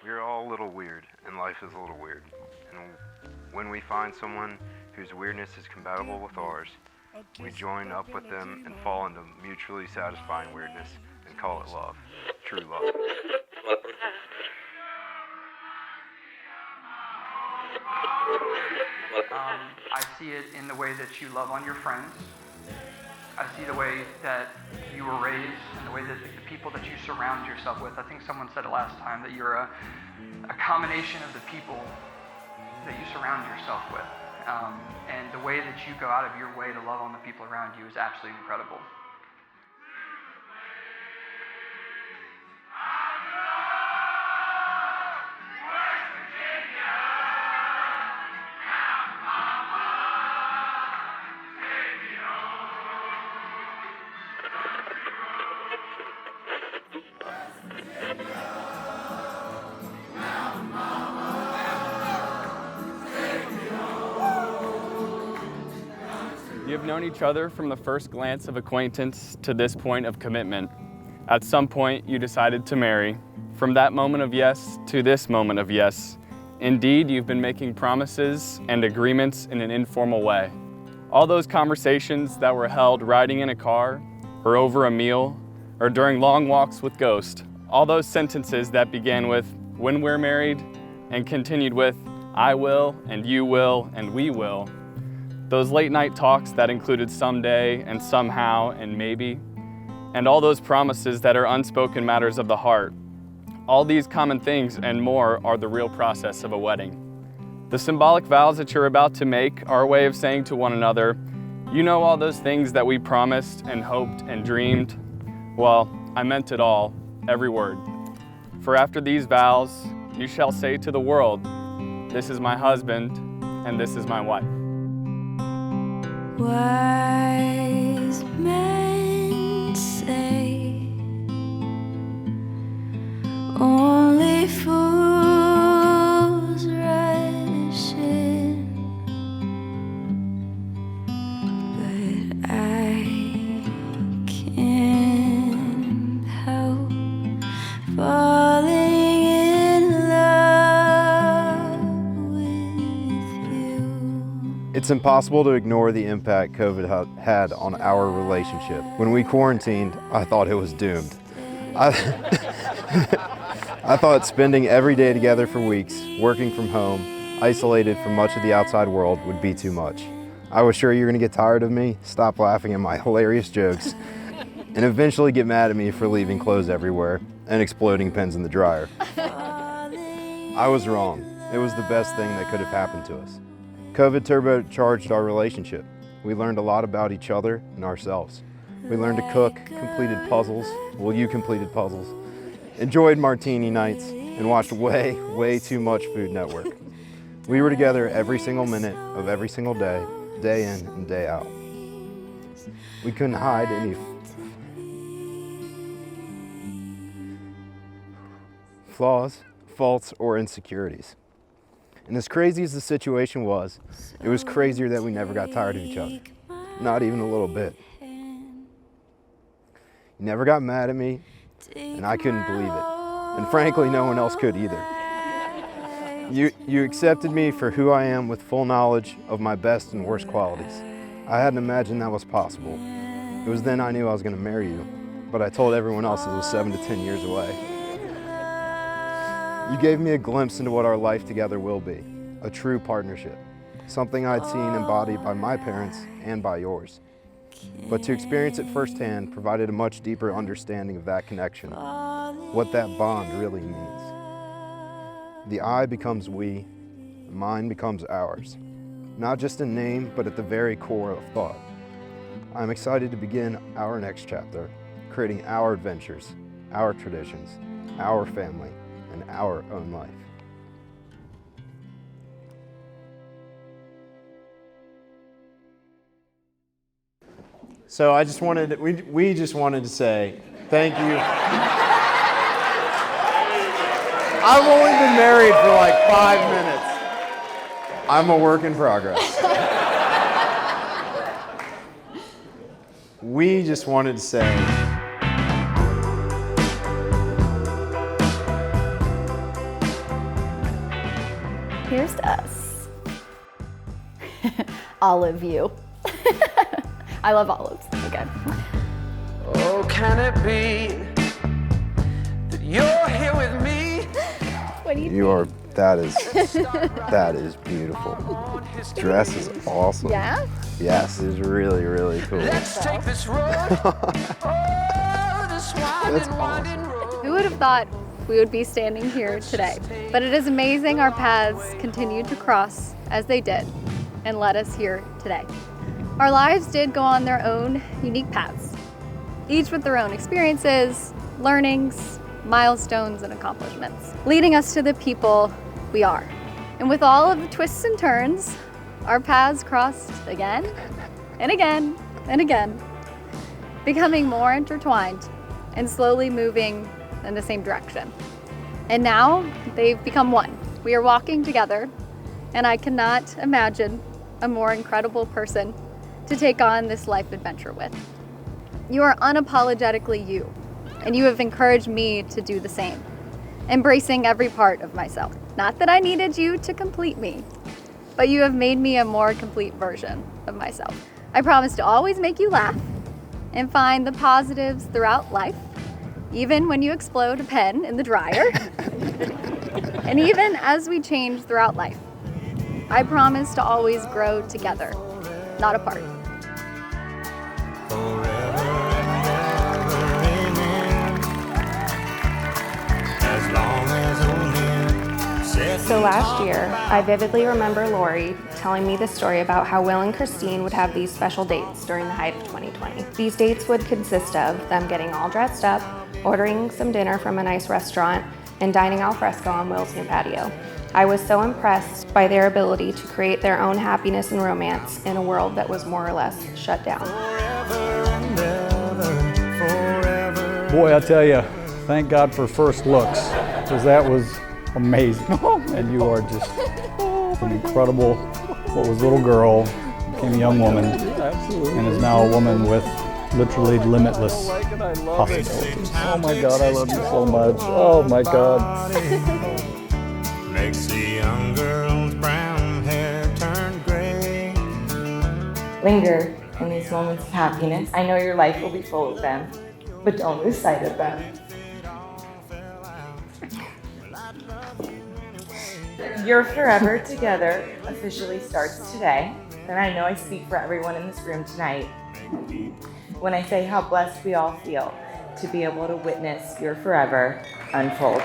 We're all a little weird, and life is a little weird. And when we find someone whose weirdness is compatible with ours, we join up with them and fall into mutually satisfying weirdness and call it love. True love. I see it in the way that you love on your friends. I see the way that you were raised and the way that the people that you surround yourself with. I think someone said it last time that you're a combination of the people that you surround yourself with. And the way that you go out of your way to love on the people around you is absolutely incredible. You have known each other from the first glance of acquaintance to this point of commitment. At some point, you decided to marry. From that moment of yes to this moment of yes. Indeed, you've been making promises and agreements in an informal way. All those conversations that were held riding in a car, or over a meal, or during long walks with Ghost. All those sentences that began with, when we're married, and continued with, I will, and you will, and we will. Those late night talks that included someday and somehow and maybe, and all those promises that are unspoken matters of the heart. All these common things and more are the real process of a wedding. The symbolic vows that you're about to make are a way of saying to one another, you know all those things that we promised and hoped and dreamed? Well, I meant it all, every word. For after these vows, you shall say to the world, this is my husband and this is my wife. Wise men say only fools rush in, but I can't help falling in love with you. It's impossible to ignore the impact COVID had on our relationship. When we quarantined, I thought it was doomed. I thought spending every day together for weeks, working from home, isolated from much of the outside world would be too much. I was sure you were gonna get tired of me, stop laughing at my hilarious jokes, and eventually get mad at me for leaving clothes everywhere and exploding pens in the dryer. I was wrong. It was the best thing that could have happened to us. COVID turbocharged our relationship. We learned a lot about each other and ourselves. We learned to cook, completed puzzles. Well, you completed puzzles. Enjoyed martini nights and watched way too much Food Network. We were together every single minute of every single day, day in and day out. We couldn't hide any flaws, faults, or insecurities. And as crazy as the situation was, it was crazier that we never got tired of each other. Not even a little bit. You never got mad at me, and I couldn't believe it. And frankly, no one else could either. You accepted me for who I am with full knowledge of my best and worst qualities. I hadn't imagined that was possible. It was then I knew I was gonna marry you, but I told everyone else it was 7 to 10 years away. You gave me a glimpse into what our life together will be, a true partnership, something I'd seen embodied by my parents and by yours. But to experience it firsthand provided a much deeper understanding of that connection, what that bond really means. The I becomes we, the mine becomes ours, not just in name, but at the very core of thought. I'm excited to begin our next chapter, creating our adventures, our traditions, our family, and our own life. So I just wanted, we just wanted to say thank you. I've only been married for like 5 minutes. I'm a work in progress. We just wanted to say, here's to us. Olive you. I love olives. Okay. Oh, can it be that you're here with me? What do you you are, that is beautiful. Dress is awesome. Yeah? Yes, it's really, really cool. Let's take this road. Oh, this winding road. Who would have thought we would be standing here today? But it is amazing our paths continued to cross as they did and led us here today. Our lives did go on their own unique paths, each with their own experiences, learnings, milestones, and accomplishments, leading us to the people we are. And with all of the twists and turns, our paths crossed again and again and again, becoming more intertwined and slowly moving in the same direction. And now they've become one. We are walking together, and I cannot imagine a more incredible person to take on this life adventure with. You are unapologetically you, and you have encouraged me to do the same, embracing every part of myself. Not that I needed you to complete me, but you have made me a more complete version of myself. I promise to always make you laugh and find the positives throughout life, even when you explode a pen in the dryer, and even as we change throughout life. I promise to always grow together, not apart. So last year, I vividly remember Lori telling me the story about how Will and Kristine would have these special dates during the height of 2020. These dates would consist of them getting all dressed up, ordering some dinner from a nice restaurant, and dining al fresco on Will's new patio. I was so impressed by their ability to create their own happiness and romance in a world that was more or less shut down. Boy, I tell you, thank God for first looks, because that was amazing. And you are just an incredible, what was a little girl, became a young woman, and is now a woman with literally limitless possibilities. Oh my God, I love you so much. Oh my God. Makes the young girl's brown hair turn gray. Linger in these moments of happiness. I know your life will be full of them, but don't lose sight of them. Your forever together officially starts today, and I know I speak for everyone in this room tonight when I say how blessed we all feel to be able to witness your forever unfold.